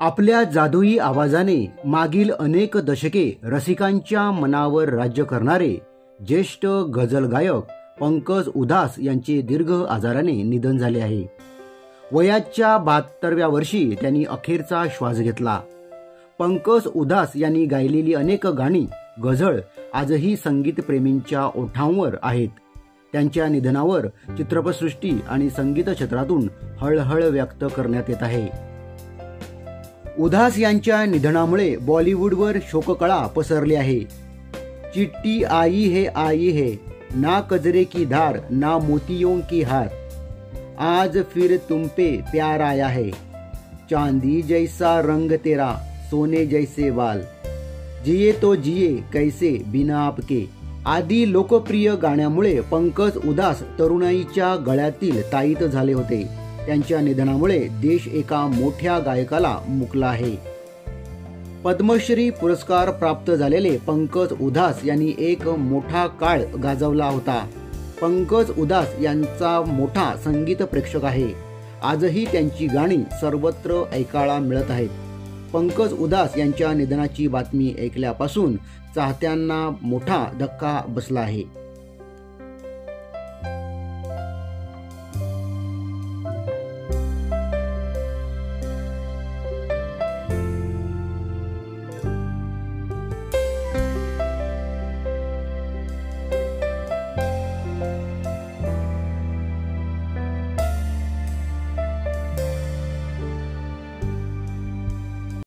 आपल्या जादुई आवाजाने मागील अनेक दशके रसिकांच्या मनावर राज्य करणारे ज्येष्ठ गझल गायक पंकज उधास यांचे दीर्घ आजाराने निधन झाले आहे। वयाच्या 72व्या वर्षी त्यांनी अखेरचा श्वास घेतला। पंकज उधास यांनी गायलेली अनेक गाणी गझल आजही संगीतप्रेमींच्या ओठांवर आहेत। त्यांच्या निधनावर चित्रपटसृष्टी आणि संगीत क्षेत्रातून हळहळ व्यक्त करण्यात येत आहे। उधास यांच्या निधनामुळे बॉलिवूडवर शोककळा पसरली आहे। चिट्टी आई है ना कजरे की धार ना मोतियों की हार, आज फिर तुम पे प्यार आया है, चांदी जैसा रंग तेरा सोने जैसे वाल, जिये तो जिये कैसे बिना आपके आदी लोकप्रिय गाण्यामुळे पंकज उधास तरुणाईच्या गळ्यातील ताईत झाले होते। त्यांच्या निधनामुळे देश एका मोठ्या गायकाला मुकला आहे। पद्मश्री पुरस्कार प्राप्त झालेले पंकज उधास यांनी एक मोठा काळ गाजवला होता। पंकज उधास यांचा मोठा संगीत प्रेक्षक आहे। आजही त्यांची गाणी सर्वत्र ऐकायला मिळत आहेत। पंकज उधास यांच्या निधनाची बातमी ऐकल्यापासून चाहत्यांना मोठा धक्का बसला आहे।